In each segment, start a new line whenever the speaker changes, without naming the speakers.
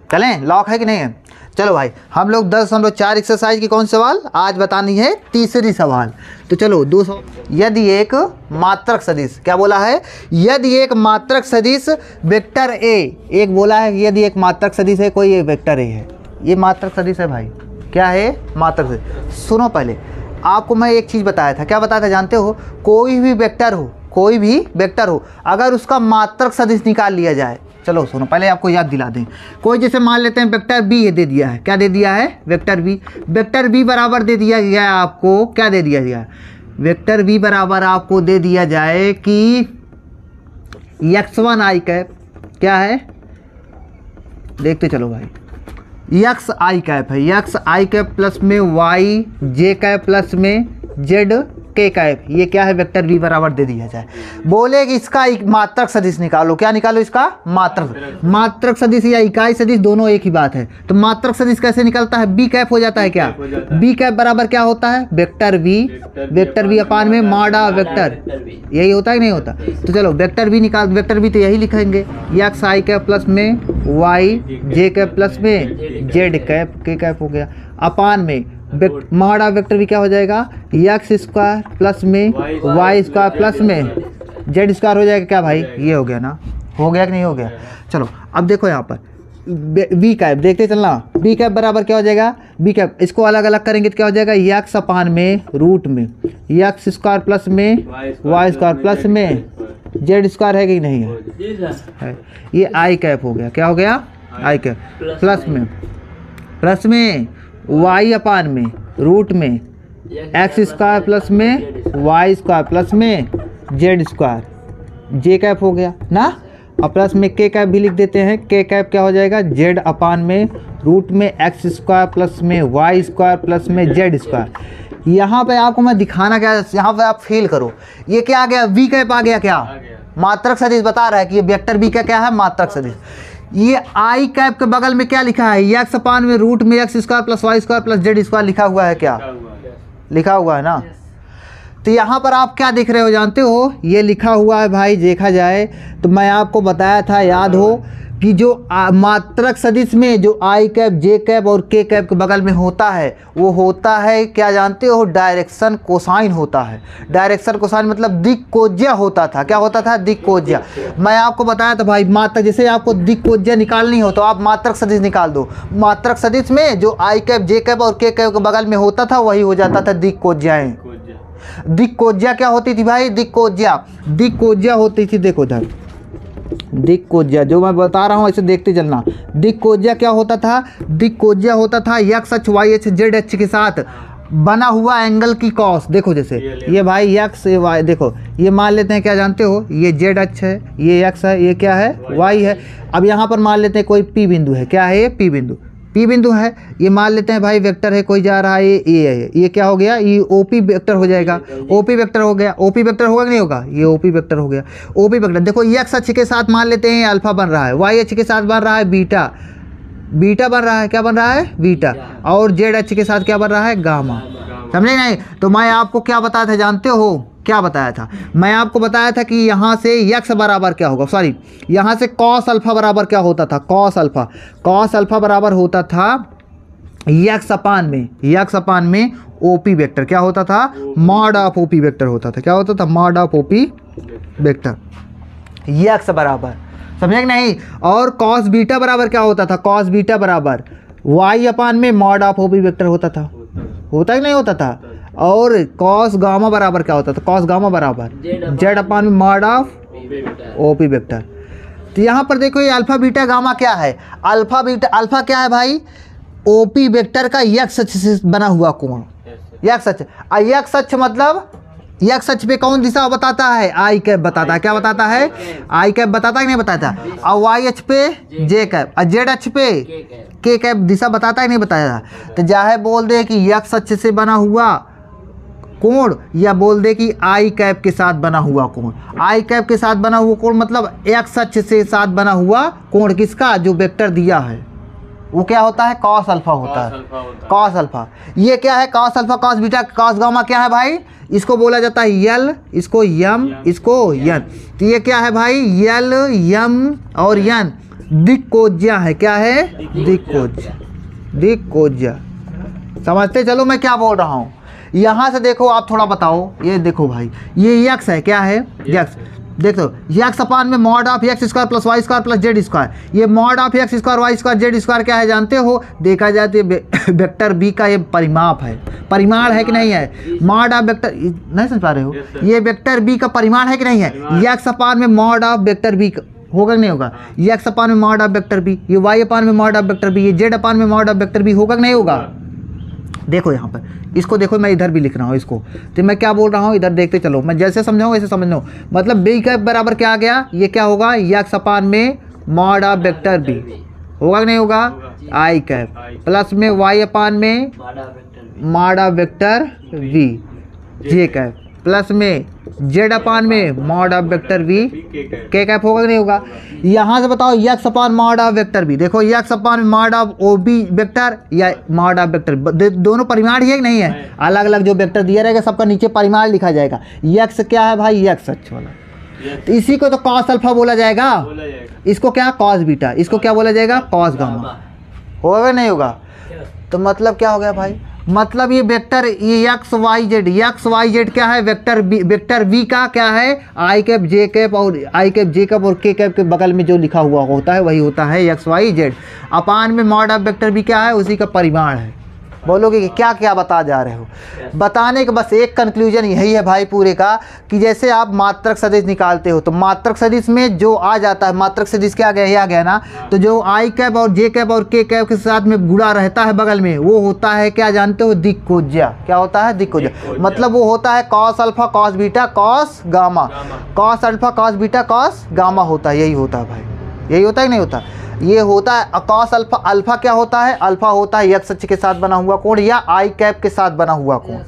चलें, लॉक है कि नहीं है? चलो भाई, हम लोग 10.4 एक्सरसाइज की कौन सवाल आज बतानी है? तीसरी सवाल। तो चलो 200। यदि एक मात्रक सदिश, क्या बोला है? यदि एक मात्रक सदिश वेक्टर ए, एक बोला है कि यदि एक मात्रक सदिश है कोई, ये वेक्टर ए है, ये मात्रक सदिश है भाई। क्या है? मात्रक सदिश। सुनो, पहले आपको मैं एक चीज़ बताया था। क्या बताया था जानते हो? कोई भी वेक्टर हो, कोई भी वेक्टर हो, अगर उसका मात्रक सदिश निकाल लिया जाए। चलो सुनो, पहले आपको याद दिला दें। कोई जैसे मान लेते हैं वेक्टर बी दे दिया है। क्या दे दिया है? Vector B. वेक्टर बी बराबर दे दिया गया है आपको, क्या दे दिया गया है? वेक्टर बी बराबर आपको दे दिया जाए कि x1 आई कैप, क्या है? देखते चलो भाई, एक्स आई कैप है, एक्स आई कैप प्लस में वाई जे कैप प्लस में जेड के कैप, ये क्या है? वेक्टर बी बराबर दे दिया जाए। बोले कि इसका एक मात्रक सदिश निकालो। क्या निकालो? इसका मात्रक सदिश या इकाई सदिश, दोनों एक ही बात है। तो मात्रक सदिश कैसे निकलता है? बी कैप हो जाता है। क्या बी कैप बराबर क्या होता है? वेक्टर बी अपान में माडा वेक्टर, यही होता है कि नहीं होता? तो चलो वेक्टर बी निकाल, वेक्टर बी तो यही लिखेंगे, एक्स आई कैप प्लस में वाई जे कैप प्लस में जेड कैप के कैप हो गया, अपान में माडा वेक्टर भी क्या हो जाएगा? एक्स स्क्वायर प्लस में वाई स्क्वायर प्लस में जेड स्क्वायर हो जाएगा। क्या भाई? ये हो गया ना? हो गया कि नहीं हो गया? चलो अब देखो यहाँ पर बी कैप देखते चलना। बी कैप बराबर क्या हो जाएगा? बी कैप इसको अलग अलग करेंगे तो क्या हो जाएगा? एक्स अपान में रूट में एक्स स्क्वायर प्लस में वाई स्क्वायर प्लस में जेड स्क्वायर है कि नहीं है? ये आई कैप हो गया। क्या हो गया? आई कैप प्लस में वाई अपान में रूट में एक्स स्क्वायर प्लस में वाई स्क्वायर प्लस में जेड स्क्वायर, जे कैप हो गया ना। और प्लस में के कैप भी लिख देते हैं। के कैप क्या हो जाएगा? जेड अपान में रूट में एक्स स्क्वायर प्लस में वाई स्क्वायर प्लस में जेड स्क्वायर। यहाँ पे आपको मैं दिखाना क्या, यहाँ पे आप फील करो, ये क्या आ गया? वी कैप आ गया। क्या? मात्रक सदिश बता रहा है कि ये वेक्टर बी का क्या है? मात्रक सदिश। ये आई कैप के बगल में क्या लिखा है? एक्स अपान में रूट में X square plus Y square plus Z square लिखा हुआ है। क्या लिखा हुआ है ना? तो यहाँ पर आप क्या देख रहे हो जानते हो? ये लिखा हुआ है भाई। देखा जाए तो मैं आपको बताया था, याद हो, कि जो मात्रक सदिश में जो आई कैप जे कैप और के कैप के बगल में होता है वो होता है, क्या जानते हो? डायरेक्शन कोसाइन होता है। डायरेक्शन कोसाइन मतलब दिक्कोज्या होता था। क्या होता था? दिक्कोज्या। मैं आपको बताया था भाई, मात्रक जैसे आपको दिक्कोज्या निकालनी हो तो आप मात्रक सदिश निकाल दो। मात्रक सदिश में जो आई कैप जे कैप और के कैप के बगल में होता था वही हो जाता था दिक्कोज्याएं। दिक्कोज्या क्या होती थी भाई? दिक्कोज्या होती थी। देखो इधर दिक्कोज्या जो मैं बता रहा हूँ ऐसे देखते चलना। दिक्कोज्या क्या होता था? दिक्कोज्या होता था एक्स अक्ष वाई अक्ष जेड अक्ष के साथ बना हुआ एंगल की कॉस। देखो जैसे ये भाई एक्स वाई, देखो ये मान लेते हैं, क्या जानते हो? ये जेड अक्ष है, ये एक्स है, ये क्या है? वाई है। अब यहाँ पर मान लेते हैं कोई पी बिंदु है। क्या है? ये पी बिंदु है। ये मान लेते हैं भाई वेक्टर है, कोई जा रहा है, ये है, ये क्या हो गया? ये ओपी वेक्टर हो जाएगा। ओपी वेक्टर हो गया। ओपी वेक्टर होगा कि नहीं होगा? ये ओपी वेक्टर हो गया। ओपी वेक्टर देखो, एक्स अक्ष के साथ मान लेते हैं अल्फा बन रहा है, वाई अक्ष के साथ बन रहा है बीटा बन रहा है। क्या बन रहा है? बीटा। और जेड अक्ष के साथ क्या बन रहा है? गामा। समझे नहीं? तो मैं आपको क्या बताया था जानते हो? क्या बताया था? मैं आपको बताया था कि यहाँ से यक्स बराबर क्या होगा, सॉरी यहाँ से कॉस अल्फा बराबर क्या होता था? कॉस अल्फा बराबर होता था यक्स अपान में ओपी वेक्टर। क्या होता था? मॉड ऑफ ओपी वेक्टर होता था। क्या होता था? Mod of OP vector x बराबर। समझे कि नहीं? और कॉस बीटा बराबर क्या होता था? कॉस बीटा बराबर वाई अपान में मॉड ऑफ ओपी वेक्टर होता था। होता कि नहीं होता था? और कॉस गामा बराबर क्या होता था? कॉस गामा बराबर जेड अपान में मॉड ऑफ ओपी वेक्टर। तो यहाँ पर देखो ये अल्फा बीटा गामा क्या है? अल्फा क्या है भाई? ओपी वेक्टर का एक्स अक्ष से बना हुआ कोण। एक्स अक्ष मतलब एक्स अक्ष पे कौन दिशा बताता है? आई कैप बताता है। क्या बताता है? आई कैप बताता है कि नहीं बताता? और वाई अक्ष पे जे कैप और जेड अक्ष पे के कैप दिशा बताता है नहीं बताया? तो चाहे बोल दे कि एक्स अक्ष से बना हुआ कोण या बोल दे कि आई कैप के साथ बना हुआ कोण। आई कैप के साथ बना हुआ कोण मतलब एक्स अक्ष से साथ बना हुआ कोण किसका? जो वेक्टर दिया है वो क्या होता है? कॉस अल्फा होता है। कॉस अल्फा ये क्या है? Cos alpha cos beta cos gamma क्या है भाई? इसको बोला जाता है यल, इसको यम, इसको यन। तो ये क्या है भाई? यल यम और यन दिक्कोज्या है। क्या है? दिक्कोज्या, दिक्कोज्या। समझते चलो मैं क्या बोल रहा हूँ। यहाँ से देखो आप थोड़ा बताओ, ये देखो भाई ये यक्स है। क्या है? यक्स। देखो यक्स अपान में mod of x square plus Y square plus Z square. ये mod of x square y square z square क्या है जानते हो? देखा जाए तो ये वेक्टर बी का ये परिमाप है, परिमाण है कि नहीं है? मॉड ऑफ वेक्टर, नहीं समझ पा रहे हो? ये वेक्टर बी का परिमाण है कि नहीं है? यक्स अपान में मॉड ऑफ वेक्टर बी होगा कि नहीं होगा? यक्स अपान में मॉड ऑफ वेक्टर बी, ये वाई अपान में मॉड ऑफ वेक्टर बी, ये जेड अपान में मॉड ऑफ वेक्टर बी होगा कि नहीं होगा? देखो यहाँ पर इसको देखो, मैं इधर भी लिख रहा हूँ इसको, तो मैं क्या बोल रहा हूँ इधर देखते चलो, मैं जैसे समझाऊँ वैसे समझ लो। मतलब बी कैप बराबर क्या आ गया? ये क्या होगा? यक्स अपान में मॉड ऑफ वेक्टर बी होगा कि नहीं होगा? आई कैप प्लस में वाई अपान में mod of vector v j cap plus में जेड अपान में mod of vector v k cap होगा कि नहीं होगा? यहाँ से बताओ x upon mod of vector b, देखो x upon mod of o b vector या मॉड ऑफ वेक्टर, दोनों परिमाण ही है कि नहीं है? अलग अलग जो वेक्टर दिया रहेगा सबका नीचे परिमाण लिखा जाएगा। यक्स क्या है भाई? यक्स अच्छा वाला, तो इसी को तो कॉस अल्फा बोला जाएगा। इसको क्या? Cos beta. इसको क्या बोला जाएगा? Cos gamma. होगा नहीं होगा? तो मतलब क्या हो गया भाई? मतलब ये वेक्टर ये एक्स वाई जेड क्या है? वेक्टर वी का क्या है? आई कैप जे कैप और आई कैप जे कैप और के कैप के बगल में जो लिखा हुआ होता है वही होता है एक्स वाई जेड। अपान में मॉड ऑफ वेक्टर वी क्या है? उसी का परिमाण है। बोलोगे कि क्या क्या बता जा रहे हो? बताने का बस एक कंक्लूजन यही है भाई पूरे का, कि जैसे आप मात्रक सदिश निकालते हो तो मात्रक सदिश में जो आ जाता है, मात्रक सदिश क्या गया? ये आ गया ना, तो जो आई कैप और जे कैप और के कैप के साथ में गुणा रहता है बगल में, वो होता है क्या जानते हो? दिक्कोज्या। क्या होता है? दिक्कोज्या। मतलब वो होता है cos alpha cos beta cos gamma, cos alpha cos beta cos gamma होता है। यही होता है भाई, यही होता है कि नहीं होता? ये होता है कॉस अल्फा। अल्फा क्या होता है? अल्फा होता है एक्स अक्ष के साथ बना हुआ कोण या आई कैप के साथ बना हुआ कोण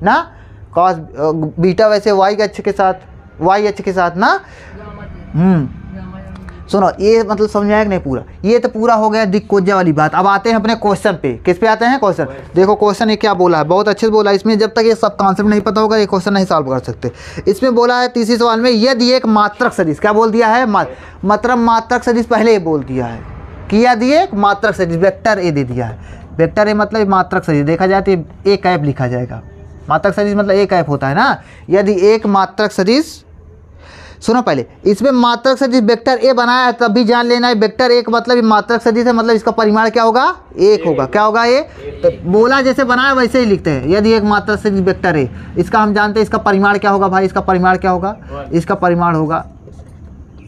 ना। कॉस बीटा वैसे वाई अक्ष के साथ, वाई अक्ष के साथ ना। सुनो ये मतलब समझ में आया कि नहीं पूरा? ये तो पूरा हो गया दिक्कोज्या वाली बात। अब आते हैं अपने क्वेश्चन पे। किस पे आते हैं? क्वेश्चन। देखो क्वेश्चन ये क्या बोला है, बहुत अच्छे से बोला है। इसमें जब तक ये सब कॉन्सेप्ट नहीं पता होगा ये क्वेश्चन नहीं सॉल्व कर सकते। इसमें बोला है तीसरे सवाल में, यदि एक मात्रक सदिश, क्या बोल दिया है? मतलब मात्रक सदिश पहले ही बोल दिया है कि यदि एक मात्रक सदिश, वेक्टर ए दे दिया है। वेक्टर ए मतलब मात्रक सदिश, देखा जाए तो ए कैप लिखा जाएगा। मात्रक सदिश मतलब ए कैप होता है ना। यदि एक मात्रक सदिश, सुनो पहले, इसमें मात्रक सदिश वेक्टर ए बनाया है तब भी जान लेना है वेक्टर एक मतलब मात्रक सदिश है, मतलब इसका परिमाण क्या होगा? एक होगा। क्या होगा? ये तो बोला जैसे बनाया वैसे ही लिखते हैं। यदि एक मात्रक सदिश वेक्टर ए, इसका हम जानते हैं इसका परिमाण क्या होगा भाई? इसका परिमाण क्या होगा? इसका परिमाण होगा,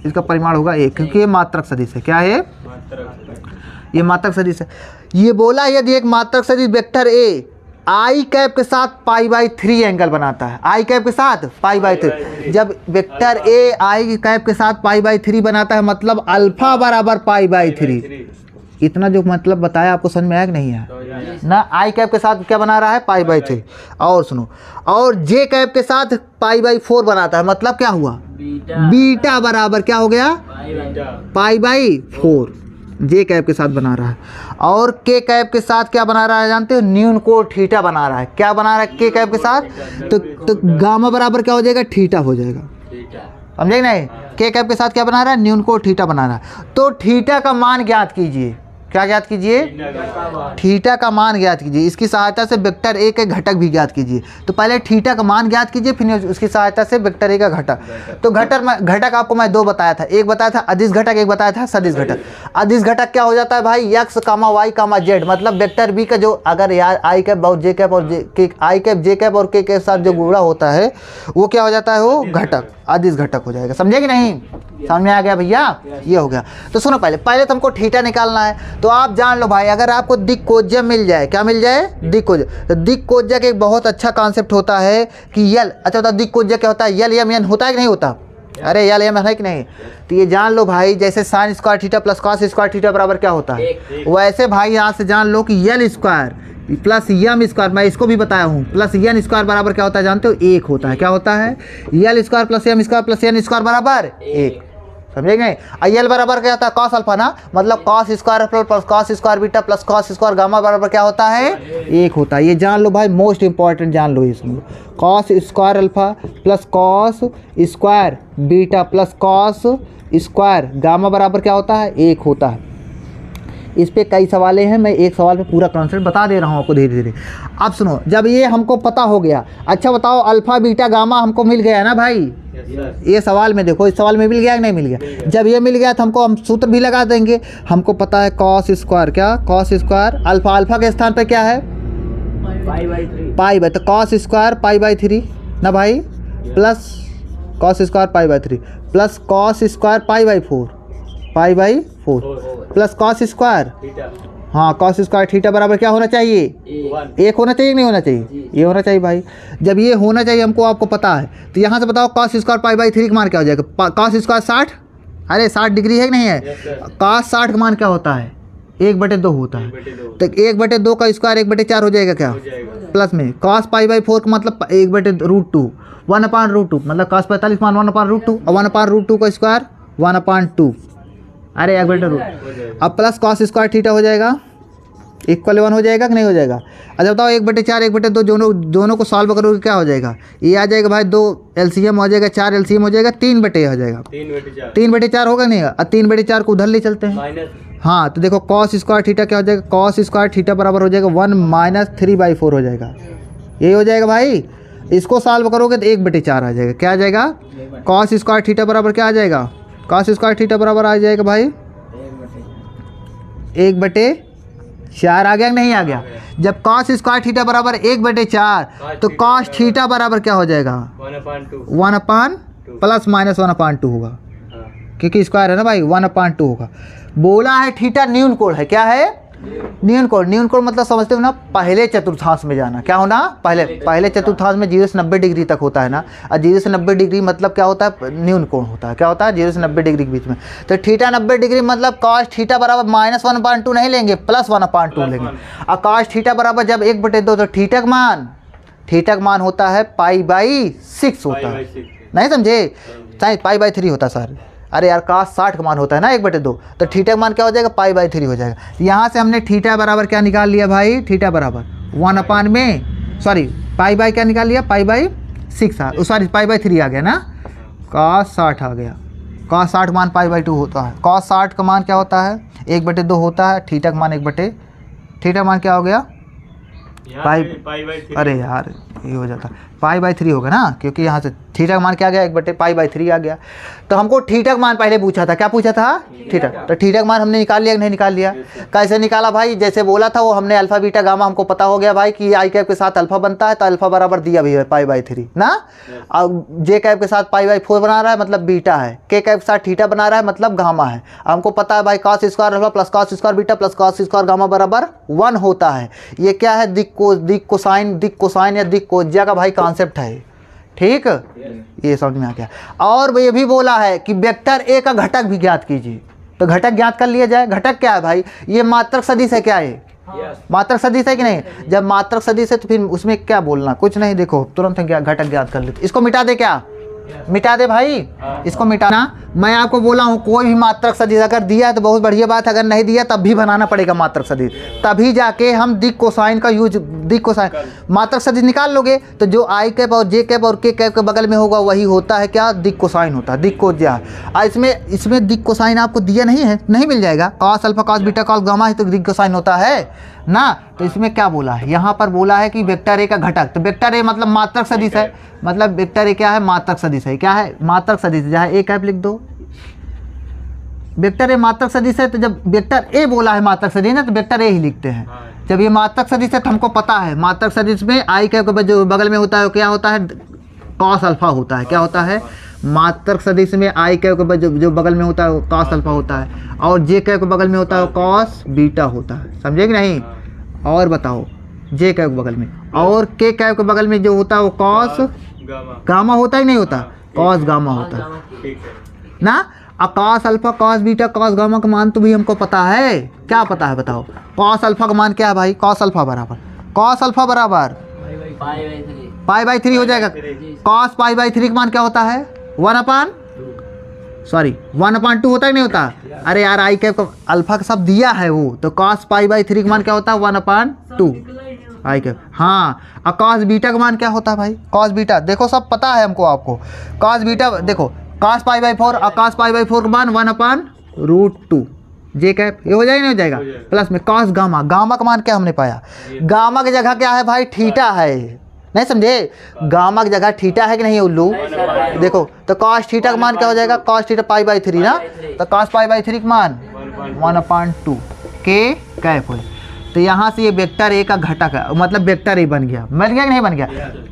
इसका परिमाण होगा एक, क्योंकि ये मात्रक सदिश है। क्या है? ये मात्रक सदिश है। ये बोला यदि एक मात्रक सदिश वेक्टर ए आई कैप के साथ π/3 एंगल बनाता है। आई कैप के साथ π/3, जब वेक्टर ए आई कैप के साथ π/3 बनाता है मतलब अल्फा बराबर π/3। इतना जो मतलब बताया आपको समझ में आया कि नहीं है ना? आई कैप के साथ क्या बना रहा है? π/3। और सुनो, और जे कैप के साथ π/4 बनाता है, मतलब क्या हुआ? बीटा बराबर क्या हो गया? π/4। जे कैप के साथ बना रहा है। और के कैप के साथ क्या बना रहा है जानते हो? न्यून कोण थीटा बना रहा है। क्या बना रहा है के कैप के साथ? तो गामा बराबर क्या हो जाएगा? थीटा हो जाएगा। समझे नहीं? के कैप के साथ क्या बना रहा है? न्यून कोण थीटा बना रहा है। तो थीटा का मान ज्ञात कीजिए। क्या ज्ञात कीजिए? थीटा का मान ज्ञात कीजिए। इसकी सहायता से वेक्टर ए के घटक भी ज्ञात कीजिए। तो पहले थीटा का मान ज्ञात कीजिए, फिर उसकी सहायता से वेक्टर ए का घटक। तो घटक आपको मैं दो बताया था, एक बताया था अदिश घटक, एक बताया था सदिश घटक। अदिश घटक क्या हो जाता है भाई? एक्स कामा वाई कामा जेड, मतलब वेक्टर बी का जो अगर यार आई कैप और जे कैप और आई कैप जे कैप और के साथ जो गुणा होता है वो क्या हो जाता है? वो घटक, अदिश घटक हो जाएगा। समझे कि नहीं? समझ में आ गया भैया? ये हो गया। तो सुनो पहले तुमको थीटा निकालना है। तो आप जान लो भाई, अगर आपको दिक्कोज्या मिल जाए, क्या मिल जाए? दिक्कोज्या। तो दिक्कोज्या का एक बहुत अच्छा कॉन्सेप्ट होता है कि यल, अच्छा होता है दिक्कोज्या क्या होता है? यल एम एन होता है कि नहीं होता? अरे यल एम है कि नहीं? तो ये जान लो भाई, जैसे sine square theta plus cos square theta बराबर क्या होता है, वैसे भाई यहाँ से जान लो कि यल स्क्वायर प्लस यम स्क्वायर, मैं इसको भी बताया हूँ, प्लस एन स्क्वायर बराबर क्या होता है जानते हो? एक होता है। क्या होता है? L square plus M square plus N square बराबर एक। समझे नहीं? आई एल बराबर क्या होता है? कॉस अल्फा ना, मतलब cos square alpha plus cos square beta plus cos square gamma बराबर क्या होता है? 1 होता है। ये जान लो भाई, मोस्ट इंपॉर्टेंट जान लो ये सुन लो। Cos square alpha plus cos square beta plus cos square gamma बराबर क्या होता है? 1 होता है। इस पे कई सवाल हैं, मैं एक सवाल पे पूरा कॉन्सेप्ट बता दे रहा हूँ आपको धीरे धीरे। अब सुनो, जब ये हमको पता हो गया, अच्छा बताओ अल्फा बीटा गामा हमको मिल गया ना भाई? ये सवाल में देखो, इस सवाल में मिल गया कि नहीं मिल गया? जब ये मिल गया तो हमको हम सूत्र भी लगा देंगे। हमको पता है कॉस स्क्वायर, क्या कॉस स्क्वायर अल्फा, अल्फा के स्थान पे क्या है? पाई बाई, तो कॉस स्क्वायर पाई बाई 3 ना भाई, plus cos square pi by 3 plus cos square pi by 4 plus cos square, हाँ कॉस स्क्वायर थीटा बराबर क्या होना चाहिए? 1 होना चाहिए नहीं होना चाहिए? ये होना चाहिए भाई। जब ये होना चाहिए हमको, आपको पता है, तो यहाँ से बताओ कॉस स्क्वायर पाई बाई 3 का मान क्या हो जाएगा? कॉस स्क्वायर 60, अरे 60 डिग्री है कि नहीं है? कॉस 60 का मान क्या होता है? 1/2 होता है। तो 1/2 का स्क्वायर 1/4 हो जाएगा क्या? प्लस में कॉस पाई बाई 4 का मतलब 1/√2, 1/√2 मतलब कॉस 45 मान 1/√2 और 1/√2 का स्क्वायर 1/2, अरे 1/√2। अब प्लस कॉस स्क्वायर थीटा हो जाएगा, इक्वल 1 हो जाएगा कि नहीं हो जाएगा? अच्छा बताओ 1/4 1/2 दोनों को सॉल्व करोगे क्या हो जाएगा? ये आ जाएगा भाई 2 LCM हो जाएगा, 4 LCM हो जाएगा, 3/4 हो जाएगा। 3/4 होगा नहीं? और 3/4 को उधर ले चलते हैं। हाँ तो देखो कॉस स्क्वायर थीटा क्या हो जाएगा? कॉस स्क्वायर थीटा बराबर हो जाएगा 1 - 3/4 हो जाएगा। यही हो जाएगा भाई। इसको सॉल्व करोगे तो 1/4 आ जाएगा। क्या आ जाएगा? कॉस स्क्वायर थीटा बराबर क्या आ जाएगा? कॉस स्क्वायर थीटा बराबर आ जाएगा भाई 1/4 आ गया कि नहीं आ गया? जब कॉस स्क्वायर थीटा बराबर 1/4 तो कॉस थीटा बराबर क्या हो जाएगा? 1 प्लस माइनस 1/2 होगा, क्योंकि स्क्वायर है ना भाई, 1/2 होगा। बोला है थीटा न्यून कोण है, क्या है? न्यून कोण। न्यून कोण मतलब समझते हो ना, पहले चतुर्थांश में जाना। क्या होना? पहले चतुर्थांश में 0 से 90 डिग्री तक होता है ना, और 0 से 90 डिग्री मतलब क्या होता है? न्यून कोण होता है। क्या होता है? 0 से 90 डिग्री के बीच में। तो थीटा 90 डिग्री मतलब कॉस थीटा बराबर -1/2 नहीं लेंगे, प्लस 1/2 लेंगे। और कॉस थीटा बराबर जब 1/2 तो थीटा का मान होता है पाई/6 होता है, नहीं समझे? चाहे पाई/3 होता है सर, अरे यार कॉस 60 का मान होता है ना 1/2, तो थीटा का मान क्या हो जाएगा? पाई/3 हो जाएगा। यहाँ से हमने थीटा बराबर क्या निकाल लिया भाई? थीटा बराबर 1 में सॉरी पाई क्या निकाल लिया? पाई/6 सॉरी पाई/3 आ गया ना, कॉस 60 आ गया। कॉस 60 मान पाई/2 होता है। कॉस 60 का मान क्या होता है? 1/2 होता है। थीटा का मान 1/, थीटा मान क्या हो गया? पाई, अरे यार ये हो जाता पाई/3 होगा ना, क्योंकि यहाँ से थीटा का मान क्या आ गया? 1/पाई/3 आ गया। तो हमको थीटा का मान पहले पूछा था, क्या पूछा था? थीटा। तो थीटा का मान हमने निकाल लिया कि नहीं निकाल लिया? कैसे निकाला भाई? जैसे बोला था वो हमने अल्फा बीटा गामा हमको पता हो गया भाई कि आई कैप के साथ अल्फा बनता है, तो अल्फा बराबर दिया भी है पाई/3 ना। अब जे कैप के साथ पाई/4 बना रहा है मतलब बीटा है, के कैप के साथ थीटा बना रहा है मतलब गामा है। हमको पता है भाई cos square alpha plus cos square beta plus cos square gamma बराबर 1 होता है। ये क्या है? दिक कोसाइन या दिक कोज्या का भाई कॉन्सेप्ट है, ठीक? ये समझ में आ गया। और ये भी बोला है कि वेक्टर ए का घटक भी ज्ञात कीजिए, तो घटक ज्ञात कर लिया जाए। घटक क्या है भाई? ये मात्रक सदिश है। क्या है? मात्रक सदिश है कि नहीं? जब मात्रक सदिश है तो फिर उसमें क्या बोलना? कुछ नहीं, देखो तुरंत घटक ज्ञात कर लेते। इसको मिटा दे, क्या मिटा दे भाई? इसको मिटाना। मैं आपको बोला हूँ कोई भी मात्रक सदिश अगर दिया है तो बहुत बढ़िया बात है, अगर नहीं दिया तब भी बनाना पड़ेगा मात्रक सदिश, तभी जाके हम दिक कोसाइन का यूज, दिक कोसाइन मात्रक सदिश निकाल लोगे तो जो आई कैप और जे कैप और के कैप के बगल में होगा वही होता है क्या? दिक कोसाइन होता है, दिक कोज्या। इसमें दिक कोसाइन आपको दिया नहीं है, नहीं मिल जाएगा। Cos alpha cos beta cos gamma है तो दिक कोसाइन होता है ना। तो इसमें क्या बोला है? यहाँ पर बोला है कि वेक्टर ए का घटक, तो वेक्टर ए मतलब मात्रक सदिश है, मतलब वेक्टर ए क्या है? मात्रक सदिश है। क्या है? मात्रक सदिश। जहाँ ए कैप लिख दो, वेक्टर ए मात्रक सदिश है। तो जब वेक्टर ए बोला है मात्रक सदिश ना, तो वेक्टर ए ही लिखते हैं। जब ये मात्रक सदिश है तो हमको पता है मात्रक सदिश में आई कैप के जो बगल में होता है क्या होता है? कॉस अल्फा होता है। क्या होता है? मात्रक सदिश में आई कैप के जो बगल में होता है वो कॉस अल्फा होता है, और जे कैप के बगल में होता है कॉस बीटा होता है। समझे कि नहीं? और बताओ, जे कैप के बगल में और के कैप के बगल में जो होता है वो कॉस गामा होता ही नहीं होता? कॉस गामा होता है ना। अब cos alpha cos beta cos gamma का मान तो भी हमको पता है। क्या पता है बताओ? कॉस अल्फा का मान क्या है भाई? कॉस अल्फा बराबर पाई/3 हो जाएगा। कॉस पाई/3 का मान क्या होता है? 1/, सॉरी 1/2 होता है नहीं होता? अरे यार आई कैप का अल्फा का सब दिया है वो, तो cos π/3 का मान क्या होता है 1/2 आई कैप। हाँ, और cos बीटा का मान क्या होता है भाई? cos बीटा देखो सब पता है हमको, आपको cos बीटा देखो cos π/4 और cos π/4 का मान 1/√2 जे कैप, ये हो जाएगा नहीं हो जाएगा? प्लस में cos गामा, गामा का मान क्या हमने पाया? गामा की जगह क्या है भाई? थीटा है, नहीं समझे? गामा की जगह थीटा है कि नहीं उल्लू? देखो तो cos थीटा का मान क्या हो जाएगा? cos थीटा π/3 ना, तो cos π/3 का मान 1/2 के कैप हो। तो यहाँ से ये वेक्टर ए का घटक है, मतलब वेक्टर ए बन गया कि नहीं बन गया?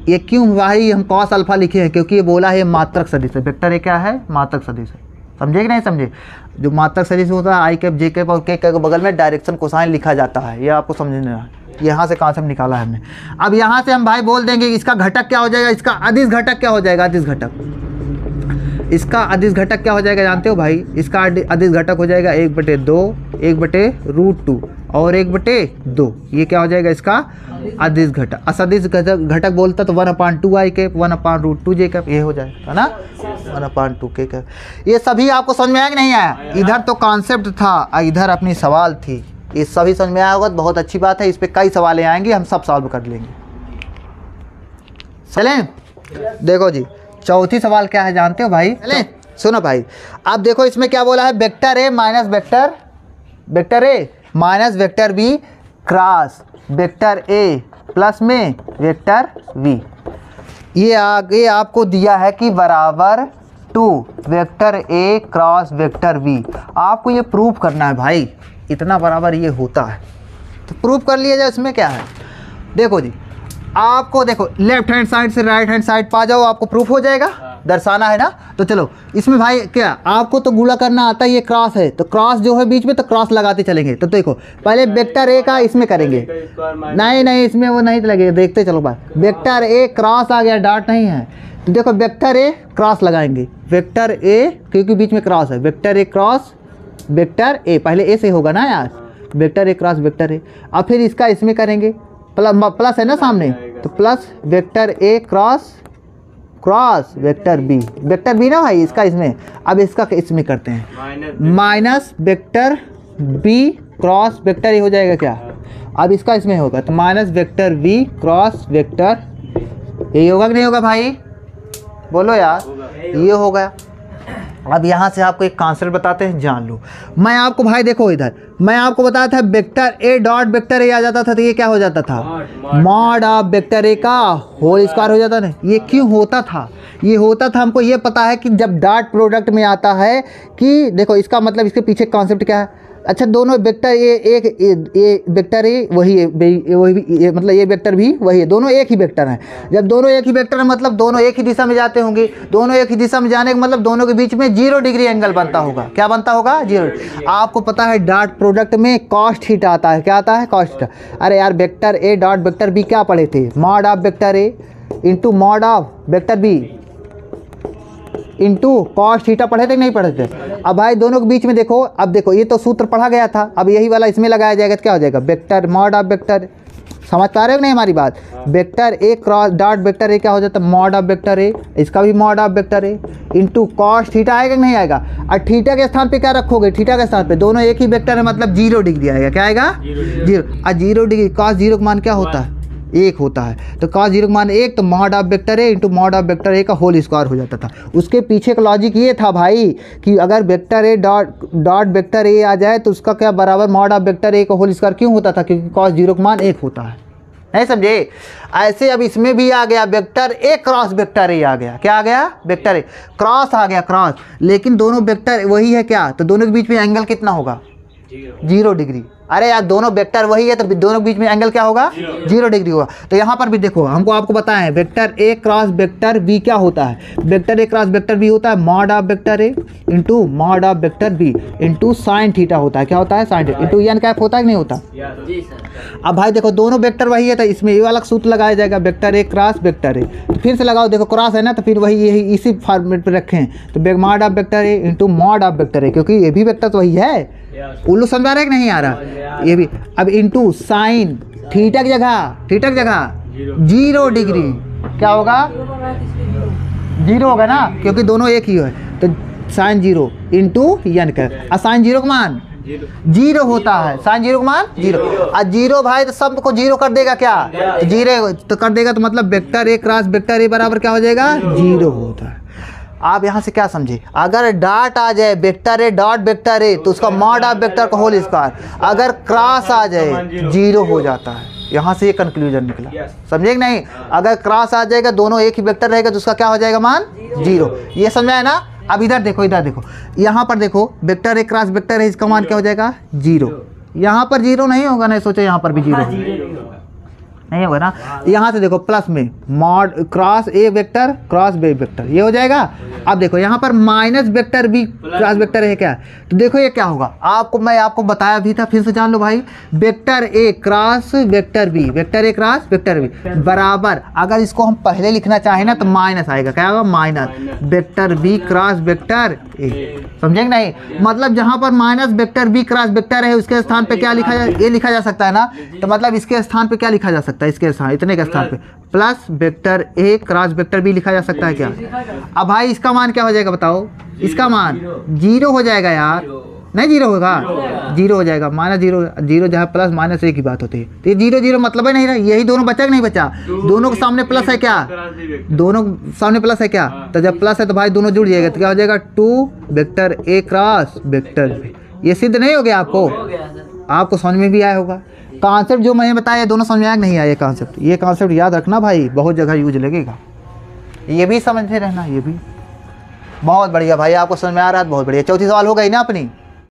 ये क्यों भाई हम cos अल्फा लिखे हैं? क्योंकि ये बोला है मात्रक सदिश है। वेक्टर ए क्या है? मात्रक सदिश है। समझे कि नहीं समझे? जो मात्रक सदिश होता है आई कैप जे कैप और के कैप के बगल में डायरेक्शन कोसाइन लिखा जाता है, ये आपको समझना है। यहाँ से कॉन्सेप्ट निकाला है हमने। अब यहाँ से हम भाई बोल देंगे इसका घटक क्या हो जाएगा? इसका अदिश घटक क्या हो जाएगा? अदिश घटक, इसका अदिश घटक क्या हो जाएगा जानते हो भाई? इसका अदिश घटक हो जाएगा 1/2, 1/√2 और 1/2। ये क्या हो जाएगा? इसका अदिश घटक। असदिश घटक बोलता तो 1/2 आई कैप, 1/√2 जे कैप, ये हो जाएगा ना 1/2 के कैप। ये सभी आपको समझ में आया कि नहीं आया? इधर तो कॉन्सेप्ट था, इधर अपनी सवाल थी। ये सभी समझ में आया होगा तो बहुत अच्छी बात है। इस पे कई सवाल आएंगे, हम सब सॉल्व कर लेंगे। चलें, देखो जी चौथी सवाल क्या है जानते हो भाई? चलें सुनो भाई, अब देखो इसमें क्या बोला है? Vector A minus vector B cross vector A plus में वेक्टर वी। ये आगे आपको दिया है कि बराबर 2 वेक्टर ए क्रॉस वेक्टर वी। आपको ये प्रूफ करना है भाई, इतना बराबर ये होता है तो प्रूफ कर लिया जाए। इसमें क्या है देखो जी, आपको देखो लेफ्ट हैंड साइड से राइट हैंड साइड पा जाओ, आपको प्रूफ हो जाएगा। दर्शाना है ना, तो चलो इसमें भाई क्या आपको तो गुणा करना आता है। ये क्रॉस है तो क्रॉस जो है बीच में, तो क्रॉस लगाते चलेंगे। तो देखो पहले वेक्टर ए का इसमें करेंगे, नहीं इसमें वो नहीं लगेगा, देखते चलो भाई। वेक्टर ए क्रॉस आ गया, डॉट नहीं है, तो देखो वेक्टर ए क्रॉस लगाएंगे। वेक्टर ए क्योंकि बीच में क्रॉस है, वेक्टर ए क्रॉस वेक्टर ए, पहले ए से होगा ना यार, वेक्टर ए क्रॉस वेक्टर ए। अब फिर इसका इसमें करेंगे, प्लस है ना सामने, तो प्लस वेक्टर ए क्रॉस वेक्टर बी ना भाई, इसका इसमें। अब इसका इसमें करते हैं minus vector B cross vector A हो जाएगा क्या? अब इसका इसमें होगा तो minus vector B cross vector A होगा कि नहीं होगा भाई? बोलो यार, ये हो गया। अब यहाँ से आपको एक कॉन्सेप्ट बताते हैं, जान लो। मैं आपको भाई देखो इधर मैं आपको बताया था vector A dot vector a आ जाता था, तो ये क्या हो जाता था? मॉड ऑफ वेक्टर ए का होल स्क्वायर हो जाता ना। ये क्यों होता था? ये होता था, हमको ये पता है कि जब डॉट प्रोडक्ट में आता है कि देखो इसका मतलब इसके पीछे कॉन्सेप्ट क्या है? अच्छा दोनों वेक्टर ये वेक्टर ए वही है, मतलब ये वेक्टर भी वही है, दोनों एक ही वेक्टर हैं। जब दोनों एक ही वेक्टर है मतलब दोनों एक ही दिशा में जाते होंगे। दोनों एक ही दिशा में जाने का मतलब दोनों के बीच में 0 डिग्री एंगल बनता होगा। क्या बनता होगा? 0। आपको पता है डॉट प्रोडक्ट में cos थीटा आता है। क्या आता है? cos theta. अरे यार वेक्टर ए डॉट वेक्टर बी क्या पढ़े थे? Mod of vector A into mod of vector B into cos theta पढ़े थे नहीं पढ़े थे? अब भाई दोनों के बीच में देखो, अब देखो ये तो सूत्र पढ़ा गया था, अब यही वाला इसमें लगाया जाएगा तो क्या हो जाएगा? Vector mod of vector. समझ पा रहे हो नहीं हमारी बात? Vector A cross dot vector ए क्या हो जाता है? मॉड ऑफ वेक्टर ए, इसका भी mod of vector A into cos theta आएगा कि नहीं आएगा? और थीटा के स्थान पे क्या रखोगे? थीटा के स्थान पे दोनों एक ही वेक्टर है मतलब 0 डिग्री आएगा। क्या आएगा? 0। और 0 डिग्री cos 0 का मान क्या होता है? 1 होता है। तो cos 0 का मान 1, तो mod of vector A into mod of vector ए का होल स्क्वायर हो जाता था। उसके पीछे का लॉजिक ये था भाई कि अगर vector A dot vector a आ जाए तो उसका क्या बराबर मॉड ऑफ वेक्टर ए का होल स्क्वायर क्यों होता था? क्योंकि cos 0 का मान 1 होता है। नहीं समझे? ऐसे अब इसमें भी आ गया vector A cross vector a आ गया। क्या आ गया? वेक्टर ए क्रॉस आ गया, क्रॉस। लेकिन दोनों वेक्टर वही है क्या? तो दोनों के बीच में एंगल कितना होगा? 0 डिग्री। अरे यार दोनों वेक्टर वही है तो दोनों के बीच में एंगल क्या होगा? 0 डिग्री होगा। तो यहाँ पर भी देखो हमको आपको बताएं वेक्टर ए क्रॉस वेक्टर बी क्या होता है? वेक्टर ए क्रॉस वेक्टर बी होता है mod of vector A into mod of vector B into sine theta होता है। क्या होता है? Sine theta into N cap होता है कि नहीं होता? अब भाई देखो दोनों वेक्टर वही है तो इसमें ये वाला सूत्र लगाया जाएगा वेक्टर ए क्रॉस वेक्टर ए। तो फिर से लगाओ, देखो क्रॉस है ना तो फिर वही यही इसी फॉर्मेट पर रखें तो mod of vector A into mod of vector ए, क्योंकि ये भी वेक्टर तो वही है। उल्लू समझा रहा है कि नहीं आ रहा? ये भी अब इंटू साइन थीटा की जगह 0 डिग्री क्या होगा? 0 होगा ना, क्योंकि दोनों एक ही है। तो साइन जीरो इंटू एन कर, और साइन जीरो का मान जीरो होता है, साइन जीरो का मान जीरो। और जीरो भाई तो सब को जीरो कर देगा क्या, तो जीरो तो कर देगा, तो मतलब वेक्टर ए क्रॉस वेक्टर ए बराबर क्या हो जाएगा, जीरो होता है। आप यहाँ से क्या समझे, अगर डॉट आ जाए वेक्टर ए डॉट वेक्टर ए तो उसका मॉड ऑफ वेक्टर का होल स्क्वायर, अगर क्रॉस आ जाए जीरो हो जाता है। यहाँ से ये कंक्लूजन निकला, समझे कि नहीं। अगर क्रॉस आ जाएगा, दोनों एक ही वेक्टर रहेगा तो उसका क्या हो जाएगा, मान जीरो। ये समझ आया ना। अब इधर देखो, इधर देखो, यहाँ पर देखो वेक्टर ए क्रॉस वेक्टर है, इसका मान क्या हो जाएगा, जीरो। यहाँ पर जीरो नहीं होगा, नहीं सोचो यहाँ पर भी जीरो नहीं होगा ना। यहाँ से देखो प्लस में mod cross A vector cross B vector, ये हो जाएगा। अब देखो यहाँ पर minus vector B cross vector है क्या, तो देखो ये क्या होगा, मैं आपको बताया भी था, फिर से जान लो भाई। वेक्टर ए क्रॉस वेक्टर बी, वेक्टर ए क्रॉस वेक्टर बी बराबर, अगर इसको हम पहले लिखना चाहें ना तो माइनस आएगा, क्या होगा, minus vector B cross vector A, समझेंगे नहीं। मतलब जहाँ पर minus vector B cross vector है उसके स्थान पे क्या लिखा जाए, ये लिखा जा सकता है ना। तो मतलब इसके स्थान पे क्या लिखा जा सकता है, इसके स्थान इतने के स्थान पे प्लस वेक्टर ए क्रॉस वेक्टर बी लिखा जा सकता है क्या। अब भाई इसका मान क्या हो जाएगा बताओ, इसका मान जीरो हो जाएगा यार, नहीं जीरो होगा, जीरो हो जाएगा, माइनस जीरो, जीरो जहाँ प्लस माइनस एक ही बात होती है। तो ये जीरो जीरो मतलब ही नहीं रहा, यही दोनों बचा कि नहीं बचा, दोनों के सामने प्लस है क्या, दोनों सामने प्लस है क्या, तो जब प्लस है तो भाई दोनों जुड़ जाएगा, तो क्या हो जाएगा, टू वेक्टर ए क्रॉस वेक्टर बी। ये सिद्ध नहीं हो गया आपको, आपको समझ में भी आया होगा। कॉन्सेप्ट जो मैंने बताया दोनों समझ में आया नहीं आया, कॉन्सेप्ट, ये कॉन्सेप्ट याद रखना भाई, बहुत जगह यूज लगेगा, ये भी समझते रहना, ये भी बहुत बढ़िया भाई, आपको समझ में आ रहा है, बहुत बढ़िया। चौथी सवाल हो गई ना अपनी।